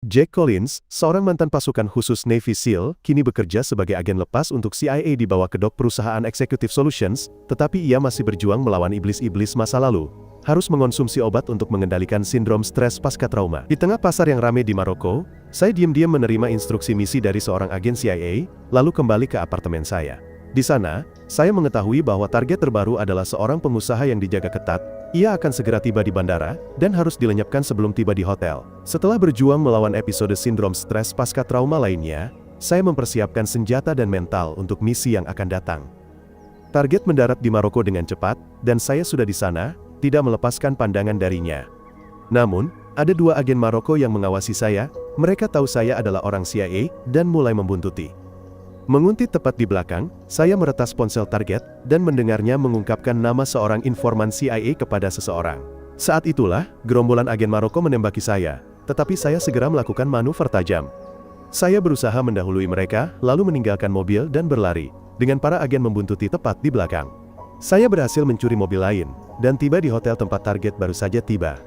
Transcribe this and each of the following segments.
Jack Collins, seorang mantan pasukan khusus Navy SEAL, kini bekerja sebagai agen lepas untuk CIA di bawah kedok perusahaan Executive Solutions, tetapi ia masih berjuang melawan iblis-iblis masa lalu. Harus mengonsumsi obat untuk mengendalikan sindrom stres pasca trauma. Di tengah pasar yang ramai di Maroko, saya diam-diam menerima instruksi misi dari seorang agen CIA, lalu kembali ke apartemen saya. Di sana, saya mengetahui bahwa target terbaru adalah seorang pengusaha yang dijaga ketat. Ia akan segera tiba di bandara, dan harus dilenyapkan sebelum tiba di hotel. Setelah berjuang melawan episode sindrom stres pasca trauma lainnya, saya mempersiapkan senjata dan mental untuk misi yang akan datang. Target mendarat di Maroko dengan cepat, dan saya sudah di sana, tidak melepaskan pandangan darinya. Namun, ada dua agen Maroko yang mengawasi saya. Mereka tahu saya adalah orang CIA, dan mulai membuntuti. Menguntit tepat di belakang, saya meretas ponsel target, dan mendengarnya mengungkapkan nama seorang informan CIA kepada seseorang. Saat itulah, gerombolan agen Maroko menembaki saya, tetapi saya segera melakukan manuver tajam. Saya berusaha mendahului mereka, lalu meninggalkan mobil dan berlari, dengan para agen membuntuti tepat di belakang. Saya berhasil mencuri mobil lain, dan tiba di hotel tempat target baru saja tiba.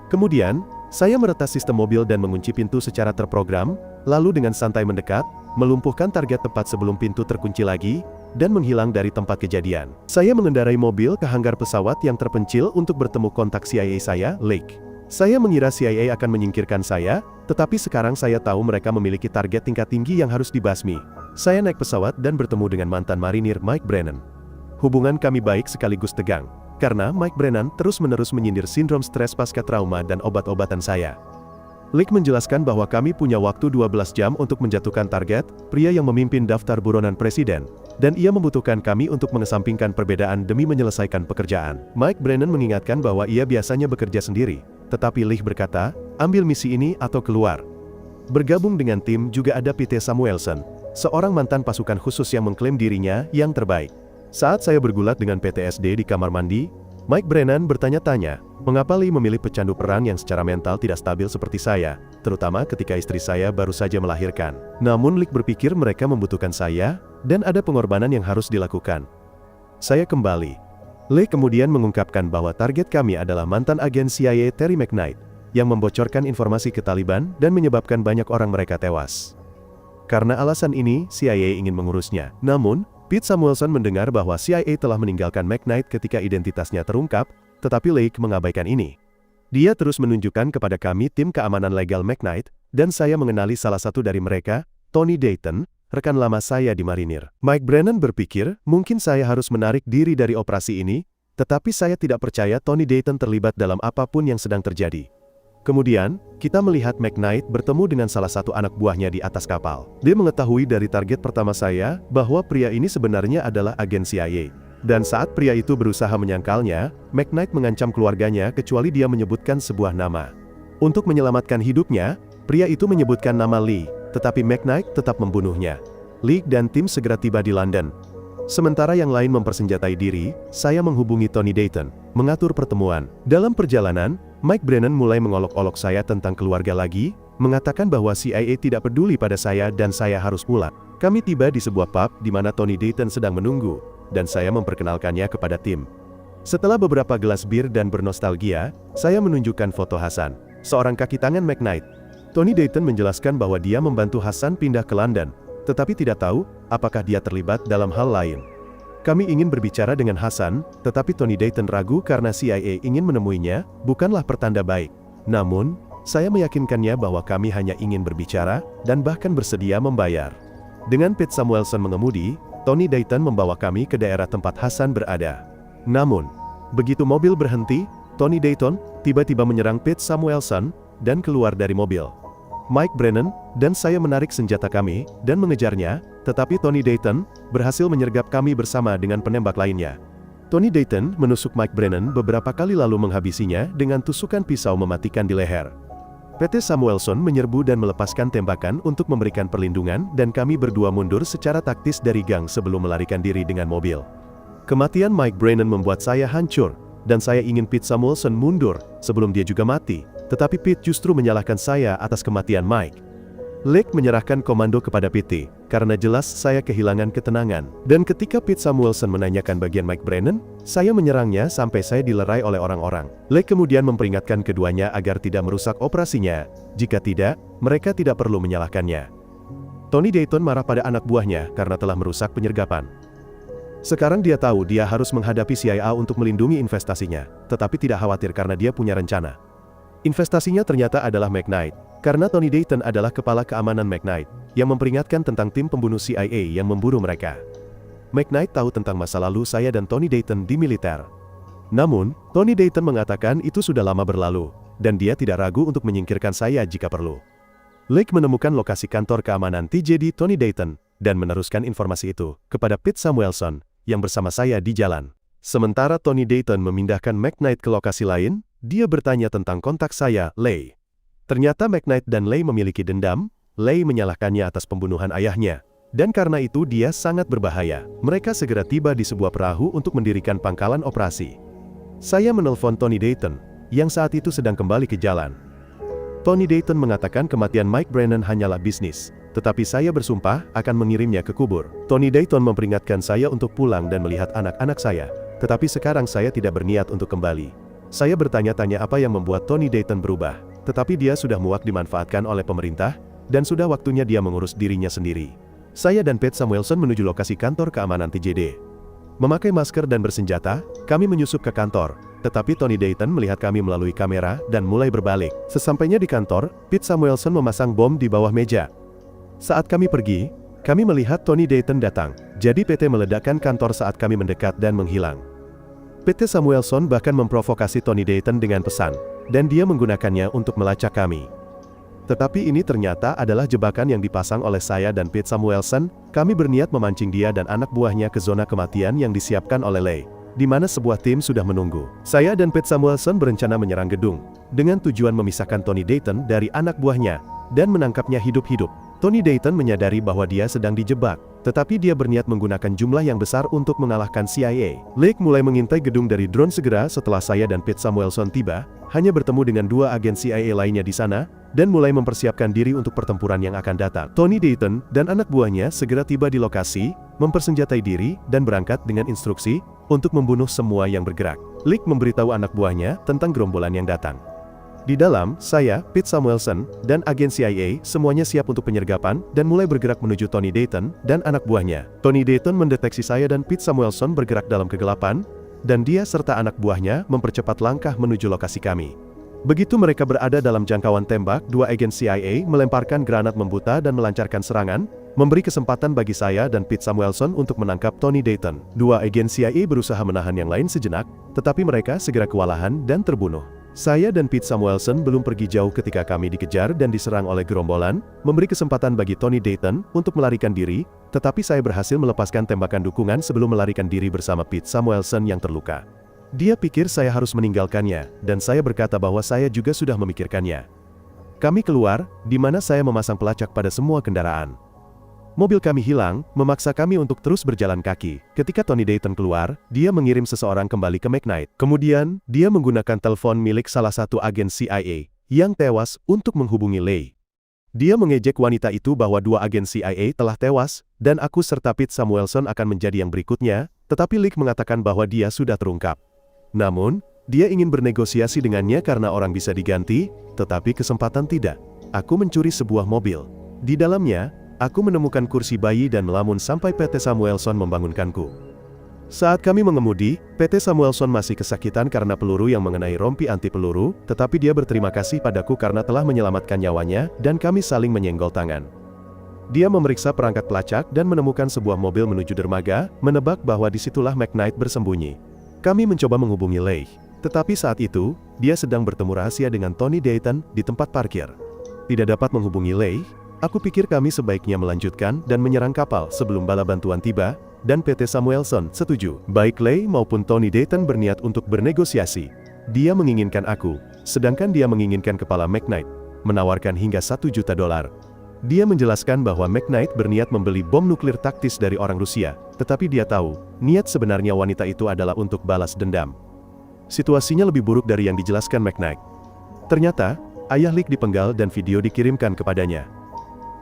Kemudian, saya meretas sistem mobil dan mengunci pintu secara terprogram, lalu dengan santai mendekat, melumpuhkan target tepat sebelum pintu terkunci lagi, dan menghilang dari tempat kejadian. Saya mengendarai mobil ke hanggar pesawat yang terpencil untuk bertemu kontak CIA saya, Lake. Saya mengira CIA akan menyingkirkan saya, tetapi sekarang saya tahu mereka memiliki target tingkat tinggi yang harus dibasmi. Saya naik pesawat dan bertemu dengan mantan marinir Mike Brennan. Hubungan kami baik sekaligus tegang, karena Mike Brennan terus-menerus menyindir sindrom stres pasca trauma dan obat-obatan saya. Lake menjelaskan bahwa kami punya waktu 12 jam untuk menjatuhkan target, pria yang memimpin daftar buronan presiden, dan ia membutuhkan kami untuk mengesampingkan perbedaan demi menyelesaikan pekerjaan. Mike Brennan mengingatkan bahwa ia biasanya bekerja sendiri, tetapi Lake berkata, ambil misi ini atau keluar. Bergabung dengan tim juga ada Pete Samuelson, seorang mantan pasukan khusus yang mengklaim dirinya yang terbaik. Saat saya bergulat dengan PTSD di kamar mandi, Mike Brennan bertanya-tanya, mengapa Lee memilih pecandu perang yang secara mental tidak stabil seperti saya, terutama ketika istri saya baru saja melahirkan. Namun Lee berpikir mereka membutuhkan saya, dan ada pengorbanan yang harus dilakukan. Saya kembali. Lee kemudian mengungkapkan bahwa target kami adalah mantan agen CIA Terry McKnight, yang membocorkan informasi ke Taliban dan menyebabkan banyak orang mereka tewas. Karena alasan ini, CIA ingin mengurusnya. Namun, Pete Samuelson mendengar bahwa CIA telah meninggalkan McKnight ketika identitasnya terungkap, tetapi Lake mengabaikan ini. Dia terus menunjukkan kepada kami tim keamanan legal McKnight, dan saya mengenali salah satu dari mereka, Tony Dayton, rekan lama saya di marinir. Mike Brennan berpikir, mungkin saya harus menarik diri dari operasi ini, tetapi saya tidak percaya Tony Dayton terlibat dalam apapun yang sedang terjadi. Kemudian, kita melihat McKnight bertemu dengan salah satu anak buahnya di atas kapal. Dia mengetahui dari target pertama saya, bahwa pria ini sebenarnya adalah agen CIA. Dan saat pria itu berusaha menyangkalnya, McKnight mengancam keluarganya kecuali dia menyebutkan sebuah nama. Untuk menyelamatkan hidupnya, pria itu menyebutkan nama Lee, tetapi McKnight tetap membunuhnya. Lee dan tim segera tiba di London. Sementara yang lain mempersenjatai diri, saya menghubungi Tony Dayton, mengatur pertemuan. Dalam perjalanan, Mike Brennan mulai mengolok-olok saya tentang keluarga lagi, mengatakan bahwa CIA tidak peduli pada saya dan saya harus pulang. Kami tiba di sebuah pub di mana Tony Dayton sedang menunggu, dan saya memperkenalkannya kepada tim. Setelah beberapa gelas bir dan bernostalgia, saya menunjukkan foto Hasan, seorang kaki tangan McKnight. Tony Dayton menjelaskan bahwa dia membantu Hasan pindah ke London, tetapi tidak tahu apakah dia terlibat dalam hal lain. Kami ingin berbicara dengan Hasan, tetapi Tony Dayton ragu karena CIA ingin menemuinya, bukanlah pertanda baik. Namun, saya meyakinkannya bahwa kami hanya ingin berbicara, dan bahkan bersedia membayar. Dengan Pete Samuelson mengemudi, Tony Dayton membawa kami ke daerah tempat Hasan berada. Namun, begitu mobil berhenti, Tony Dayton tiba-tiba menyerang Pete Samuelson, dan keluar dari mobil. Mike Brennan dan saya menarik senjata kami, dan mengejarnya, tetapi Tony Dayton berhasil menyergap kami bersama dengan penembak lainnya. Tony Dayton menusuk Mike Brennan beberapa kali lalu menghabisinya dengan tusukan pisau mematikan di leher. Pete Samuelson menyerbu dan melepaskan tembakan untuk memberikan perlindungan, dan kami berdua mundur secara taktis dari gang sebelum melarikan diri dengan mobil. Kematian Mike Brennan membuat saya hancur, dan saya ingin Pete Samuelson mundur sebelum dia juga mati. Tetapi Pete justru menyalahkan saya atas kematian Mike. Lake menyerahkan komando kepada PT, karena jelas saya kehilangan ketenangan. Dan ketika Pete Samuelson menanyakan bagian Mike Brennan, saya menyerangnya sampai saya dilerai oleh orang-orang. Lake kemudian memperingatkan keduanya agar tidak merusak operasinya. Jika tidak, mereka tidak perlu menyalahkannya. Tony Dayton marah pada anak buahnya karena telah merusak penyergapan. Sekarang dia tahu dia harus menghadapi CIA untuk melindungi investasinya, tetapi tidak khawatir karena dia punya rencana. Investasinya ternyata adalah McKnight, karena Tony Dayton adalah kepala keamanan McKnight, yang memperingatkan tentang tim pembunuh CIA yang memburu mereka. McKnight tahu tentang masa lalu saya dan Tony Dayton di militer. Namun, Tony Dayton mengatakan itu sudah lama berlalu, dan dia tidak ragu untuk menyingkirkan saya jika perlu. Lake menemukan lokasi kantor keamanan TJD Tony Dayton, dan meneruskan informasi itu kepada Pete Samuelson, yang bersama saya di jalan. Sementara Tony Dayton memindahkan McKnight ke lokasi lain, dia bertanya tentang kontak saya, Leigh. Ternyata McKnight dan Leigh memiliki dendam. Leigh menyalahkannya atas pembunuhan ayahnya. Dan karena itu dia sangat berbahaya. Mereka segera tiba di sebuah perahu untuk mendirikan pangkalan operasi. Saya menelpon Tony Dayton, yang saat itu sedang kembali ke jalan. Tony Dayton mengatakan kematian Mike Brennan hanyalah bisnis, tetapi saya bersumpah akan mengirimnya ke kubur. Tony Dayton memperingatkan saya untuk pulang dan melihat anak-anak saya. Tetapi sekarang saya tidak berniat untuk kembali. Saya bertanya-tanya apa yang membuat Tony Dayton berubah, tetapi dia sudah muak dimanfaatkan oleh pemerintah, dan sudah waktunya dia mengurus dirinya sendiri. Saya dan Pete Samuelson menuju lokasi kantor keamanan TJD. Memakai masker dan bersenjata, kami menyusup ke kantor, tetapi Tony Dayton melihat kami melalui kamera dan mulai berbalik. Sesampainya di kantor, Pete Samuelson memasang bom di bawah meja. Saat kami pergi, kami melihat Tony Dayton datang, jadi PT meledakkan kantor saat kami mendekat dan menghilang. PT Samuelson bahkan memprovokasi Tony Dayton dengan pesan, dan dia menggunakannya untuk melacak kami. Tetapi ini ternyata adalah jebakan yang dipasang oleh saya dan Pete Samuelson. Kami berniat memancing dia dan anak buahnya ke zona kematian yang disiapkan oleh Leigh, di mana sebuah tim sudah menunggu. Saya dan Pete Samuelson berencana menyerang gedung, dengan tujuan memisahkan Tony Dayton dari anak buahnya, dan menangkapnya hidup-hidup. Tony Dayton menyadari bahwa dia sedang dijebak, tetapi dia berniat menggunakan jumlah yang besar untuk mengalahkan CIA. Lake mulai mengintai gedung dari drone. Segera setelah saya dan Pete Samuelson tiba, hanya bertemu dengan dua agen CIA lainnya di sana, dan mulai mempersiapkan diri untuk pertempuran yang akan datang. Tony Dayton dan anak buahnya segera tiba di lokasi, mempersenjatai diri, dan berangkat dengan instruksi untuk membunuh semua yang bergerak. Lake memberitahu anak buahnya tentang gerombolan yang datang. Di dalam, saya, Pete Samuelson, dan agen CIA semuanya siap untuk penyergapan dan mulai bergerak menuju Tony Dayton dan anak buahnya. Tony Dayton mendeteksi saya dan Pete Samuelson bergerak dalam kegelapan, dan dia serta anak buahnya mempercepat langkah menuju lokasi kami. Begitu mereka berada dalam jangkauan tembak, dua agen CIA melemparkan granat membuta dan melancarkan serangan, memberi kesempatan bagi saya dan Pete Samuelson untuk menangkap Tony Dayton. Dua agen CIA berusaha menahan yang lain sejenak, tetapi mereka segera kewalahan dan terbunuh. Saya dan Pete Samuelson belum pergi jauh ketika kami dikejar dan diserang oleh gerombolan, memberi kesempatan bagi Tony Dayton untuk melarikan diri, tetapi saya berhasil melepaskan tembakan dukungan sebelum melarikan diri bersama Pete Samuelson yang terluka. Dia pikir saya harus meninggalkannya, dan saya berkata bahwa saya juga sudah memikirkannya. Kami keluar, di mana saya memasang pelacak pada semua kendaraan. Mobil kami hilang, memaksa kami untuk terus berjalan kaki. Ketika Tony Dayton keluar, dia mengirim seseorang kembali ke McKnight. Kemudian, dia menggunakan telepon milik salah satu agen CIA, yang tewas, untuk menghubungi Leigh. Dia mengejek wanita itu bahwa dua agen CIA telah tewas, dan aku serta Pete Samuelson akan menjadi yang berikutnya, tetapi Leigh mengatakan bahwa dia sudah terungkap. Namun, dia ingin bernegosiasi dengannya karena orang bisa diganti, tetapi kesempatan tidak. Aku mencuri sebuah mobil. Di dalamnya, aku menemukan kursi bayi dan melamun sampai PT Samuelson membangunkanku. Saat kami mengemudi, PT Samuelson masih kesakitan karena peluru yang mengenai rompi anti peluru, tetapi dia berterima kasih padaku karena telah menyelamatkan nyawanya, dan kami saling menyenggol tangan. Dia memeriksa perangkat pelacak dan menemukan sebuah mobil menuju dermaga, menebak bahwa disitulah McKnight bersembunyi. Kami mencoba menghubungi Leigh, tetapi saat itu, dia sedang bertemu rahasia dengan Tony Dayton di tempat parkir. Tidak dapat menghubungi Leigh. Aku pikir kami sebaiknya melanjutkan dan menyerang kapal sebelum bala bantuan tiba, dan PT Samuelson setuju. Baik Leigh maupun Tony Dayton berniat untuk bernegosiasi. Dia menginginkan aku, sedangkan dia menginginkan kepala McKnight, menawarkan hingga $1 juta. Dia menjelaskan bahwa McKnight berniat membeli bom nuklir taktis dari orang Rusia, tetapi dia tahu, niat sebenarnya wanita itu adalah untuk balas dendam. Situasinya lebih buruk dari yang dijelaskan McKnight. Ternyata, ayah Leigh dipenggal dan video dikirimkan kepadanya.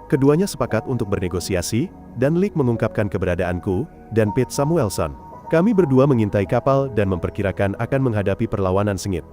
Keduanya sepakat untuk bernegosiasi, dan Leek mengungkapkan keberadaanku, dan Pete Samuelson. Kami berdua mengintai kapal dan memperkirakan akan menghadapi perlawanan sengit.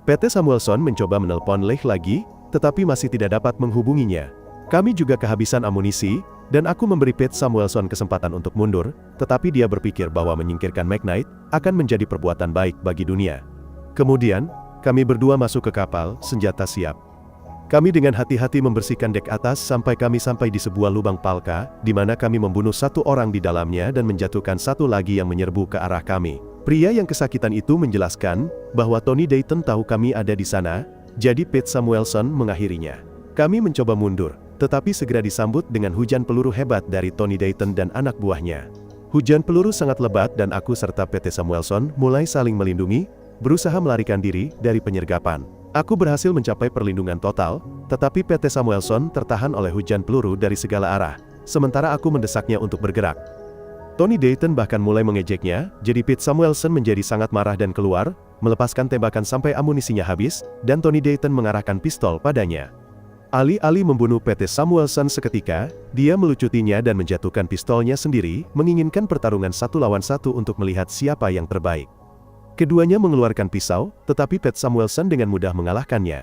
Pete Samuelson mencoba menelpon Leek lagi, tetapi masih tidak dapat menghubunginya. Kami juga kehabisan amunisi, dan aku memberi Pete Samuelson kesempatan untuk mundur, tetapi dia berpikir bahwa menyingkirkan McKnight akan menjadi perbuatan baik bagi dunia. Kemudian, kami berdua masuk ke kapal, senjata siap. Kami dengan hati-hati membersihkan dek atas sampai kami sampai di sebuah lubang palka, di mana kami membunuh satu orang di dalamnya dan menjatuhkan satu lagi yang menyerbu ke arah kami. Pria yang kesakitan itu menjelaskan bahwa Tony Dayton tahu kami ada di sana, jadi Pete Samuelson mengakhirinya. Kami mencoba mundur, tetapi segera disambut dengan hujan peluru hebat dari Tony Dayton dan anak buahnya. Hujan peluru sangat lebat dan aku serta Pete Samuelson mulai saling melindungi, berusaha melarikan diri dari penyergapan. Aku berhasil mencapai perlindungan total, tetapi Pete Samuelson tertahan oleh hujan peluru dari segala arah, sementara aku mendesaknya untuk bergerak. Tony Dayton bahkan mulai mengejeknya, jadi Pete Samuelson menjadi sangat marah dan keluar, melepaskan tembakan sampai amunisinya habis, dan Tony Dayton mengarahkan pistol padanya. Alih-alih membunuh Pete Samuelson seketika, dia melucutinya dan menjatuhkan pistolnya sendiri, menginginkan pertarungan 1 lawan 1 untuk melihat siapa yang terbaik. Keduanya mengeluarkan pisau, tetapi Pete Samuelson dengan mudah mengalahkannya.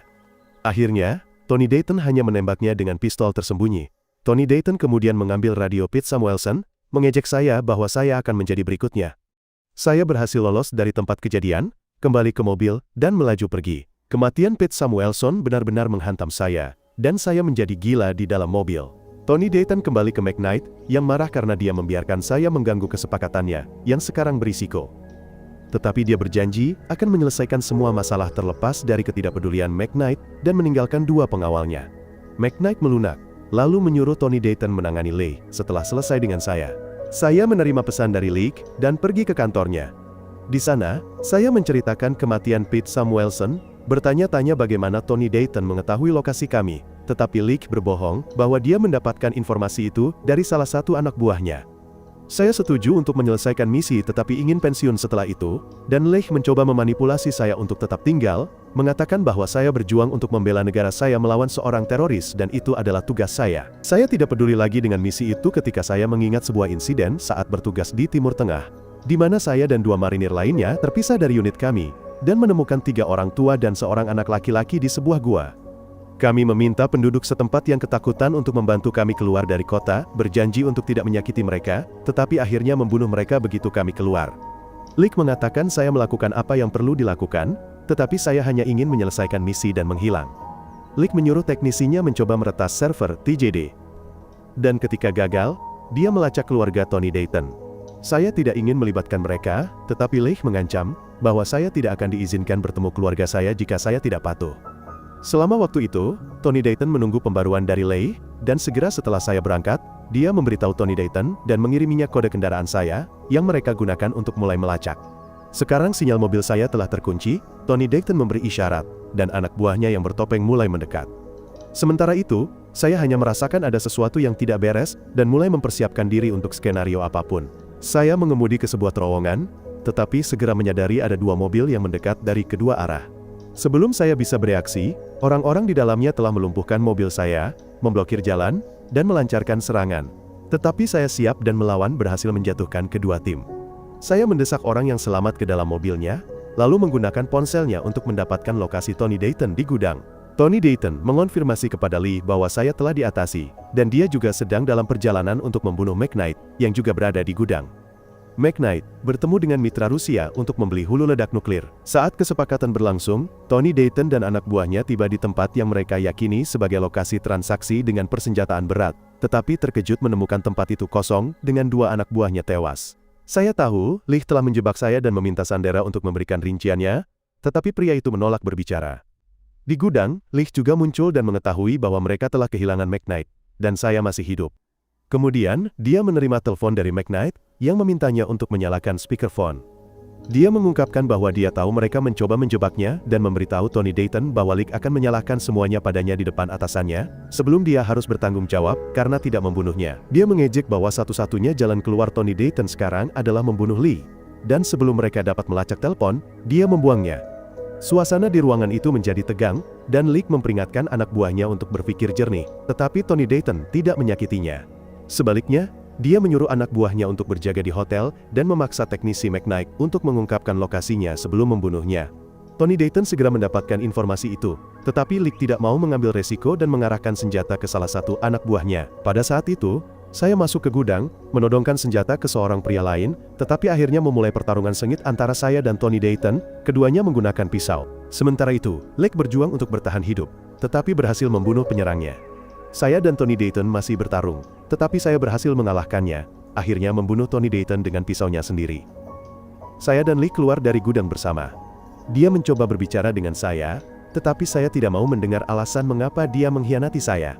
Akhirnya, Tony Dayton hanya menembaknya dengan pistol tersembunyi. Tony Dayton kemudian mengambil radio Pete Samuelson, mengejek saya bahwa saya akan menjadi berikutnya. Saya berhasil lolos dari tempat kejadian, kembali ke mobil, dan melaju pergi. Kematian Pete Samuelson benar-benar menghantam saya, dan saya menjadi gila di dalam mobil. Tony Dayton kembali ke McKnight, yang marah karena dia membiarkan saya mengganggu kesepakatannya, yang sekarang berisiko. Tetapi dia berjanji akan menyelesaikan semua masalah terlepas dari ketidakpedulian McKnight dan meninggalkan 2 pengawalnya. McKnight melunak, lalu menyuruh Tony Dayton menangani Leigh setelah selesai dengan saya. Saya menerima pesan dari Leigh dan pergi ke kantornya. Di sana, saya menceritakan kematian Pete Samuelson, bertanya-tanya bagaimana Tony Dayton mengetahui lokasi kami, tetapi Leigh berbohong bahwa dia mendapatkan informasi itu dari salah satu anak buahnya. Saya setuju untuk menyelesaikan misi tetapi ingin pensiun setelah itu, dan Leigh mencoba memanipulasi saya untuk tetap tinggal, mengatakan bahwa saya berjuang untuk membela negara saya melawan seorang teroris dan itu adalah tugas saya. Saya tidak peduli lagi dengan misi itu ketika saya mengingat sebuah insiden saat bertugas di Timur Tengah, di mana saya dan 2 marinir lainnya terpisah dari unit kami, dan menemukan 3 orang tua dan seorang anak laki-laki di sebuah gua. Kami meminta penduduk setempat yang ketakutan untuk membantu kami keluar dari kota, berjanji untuk tidak menyakiti mereka, tetapi akhirnya membunuh mereka begitu kami keluar. Leigh mengatakan saya melakukan apa yang perlu dilakukan, tetapi saya hanya ingin menyelesaikan misi dan menghilang. Leigh menyuruh teknisinya mencoba meretas server TJD. Dan ketika gagal, dia melacak keluarga Tony Dayton. Saya tidak ingin melibatkan mereka, tetapi Leigh mengancam bahwa saya tidak akan diizinkan bertemu keluarga saya jika saya tidak patuh. Selama waktu itu, Tony Dayton menunggu pembaruan dari Leigh, dan segera setelah saya berangkat, dia memberitahu Tony Dayton dan mengiriminya kode kendaraan saya, yang mereka gunakan untuk mulai melacak. Sekarang sinyal mobil saya telah terkunci, Tony Dayton memberi isyarat, dan anak buahnya yang bertopeng mulai mendekat. Sementara itu, saya hanya merasakan ada sesuatu yang tidak beres, dan mulai mempersiapkan diri untuk skenario apapun. Saya mengemudi ke sebuah terowongan, tetapi segera menyadari ada 2 mobil yang mendekat dari kedua arah. Sebelum saya bisa bereaksi, orang-orang di dalamnya telah melumpuhkan mobil saya, memblokir jalan, dan melancarkan serangan. Tetapi saya siap dan melawan berhasil menjatuhkan kedua tim. Saya mendesak orang yang selamat ke dalam mobilnya, lalu menggunakan ponselnya untuk mendapatkan lokasi Tony Dayton di gudang. Tony Dayton mengonfirmasi kepada Leigh bahwa saya telah diatasi, dan dia juga sedang dalam perjalanan untuk membunuh McKnight, yang juga berada di gudang. McKnight bertemu dengan mitra Rusia untuk membeli hulu ledak nuklir. Saat kesepakatan berlangsung, Tony Dayton dan anak buahnya tiba di tempat yang mereka yakini sebagai lokasi transaksi dengan persenjataan berat, tetapi terkejut menemukan tempat itu kosong dengan 2 anak buahnya tewas. Saya tahu, Leigh telah menjebak saya dan meminta Sandera untuk memberikan rinciannya, tetapi pria itu menolak berbicara. Di gudang, Leigh juga muncul dan mengetahui bahwa mereka telah kehilangan McKnight, dan saya masih hidup. Kemudian, dia menerima telepon dari McKnight, yang memintanya untuk menyalakan speakerphone. Dia mengungkapkan bahwa dia tahu mereka mencoba menjebaknya dan memberitahu Tony Dayton bahwa Leigh akan menyalahkan semuanya padanya di depan atasannya, sebelum dia harus bertanggung jawab karena tidak membunuhnya. Dia mengejek bahwa satu-satunya jalan keluar Tony Dayton sekarang adalah membunuh Leigh. Dan sebelum mereka dapat melacak telepon, dia membuangnya. Suasana di ruangan itu menjadi tegang, dan Leek memperingatkan anak buahnya untuk berpikir jernih, tetapi Tony Dayton tidak menyakitinya. Sebaliknya, dia menyuruh anak buahnya untuk berjaga di hotel dan memaksa teknisi McKnight untuk mengungkapkan lokasinya sebelum membunuhnya. Tony Dayton segera mendapatkan informasi itu, tetapi Leek tidak mau mengambil resiko dan mengarahkan senjata ke salah satu anak buahnya. Pada saat itu, saya masuk ke gudang, menodongkan senjata ke seorang pria lain, tetapi akhirnya memulai pertarungan sengit antara saya dan Tony Dayton, keduanya menggunakan pisau. Sementara itu, Leek berjuang untuk bertahan hidup, tetapi berhasil membunuh penyerangnya. Saya dan Tony Dayton masih bertarung, tetapi saya berhasil mengalahkannya, akhirnya membunuh Tony Dayton dengan pisaunya sendiri. Saya dan Leek keluar dari gudang bersama. Dia mencoba berbicara dengan saya, tetapi saya tidak mau mendengar alasan mengapa dia mengkhianati saya.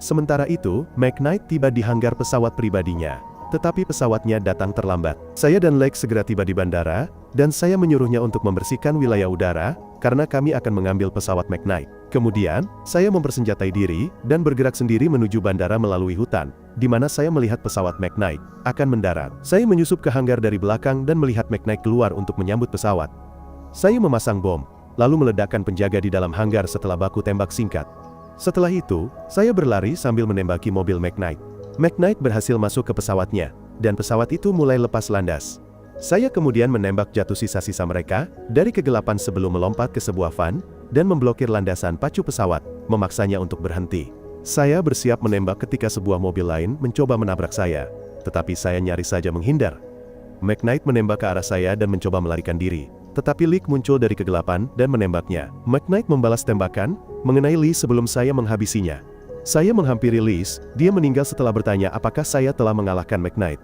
Sementara itu, McKnight tiba di hanggar pesawat pribadinya, tetapi pesawatnya datang terlambat. Saya dan Leek segera tiba di bandara, dan saya menyuruhnya untuk membersihkan wilayah udara, karena kami akan mengambil pesawat McKnight. Kemudian, saya mempersenjatai diri, dan bergerak sendiri menuju bandara melalui hutan, di mana saya melihat pesawat McKnight akan mendarat. Saya menyusup ke hanggar dari belakang dan melihat McKnight keluar untuk menyambut pesawat. Saya memasang bom, lalu meledakkan penjaga di dalam hanggar setelah baku tembak singkat. Setelah itu, saya berlari sambil menembaki mobil McKnight. McKnight berhasil masuk ke pesawatnya, dan pesawat itu mulai lepas landas. Saya kemudian menembak jatuh sisa-sisa mereka, dari kegelapan sebelum melompat ke sebuah van, dan memblokir landasan pacu pesawat, memaksanya untuk berhenti. Saya bersiap menembak ketika sebuah mobil lain mencoba menabrak saya, tetapi saya nyaris saja menghindar. McKnight menembak ke arah saya dan mencoba melarikan diri. Tetapi Leek muncul dari kegelapan dan menembaknya. McKnight membalas tembakan, mengenai Lee sebelum saya menghabisinya. Saya menghampiri Lee, dia meninggal setelah bertanya apakah saya telah mengalahkan McKnight.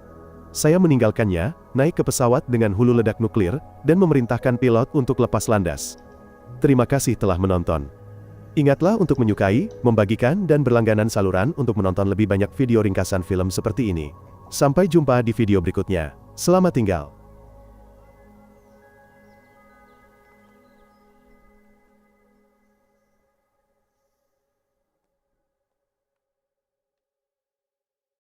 Saya meninggalkannya, naik ke pesawat dengan hulu ledak nuklir, dan memerintahkan pilot untuk lepas landas. Terima kasih telah menonton. Ingatlah untuk menyukai, membagikan dan berlangganan saluran untuk menonton lebih banyak video ringkasan film seperti ini. Sampai jumpa di video berikutnya. Selamat tinggal.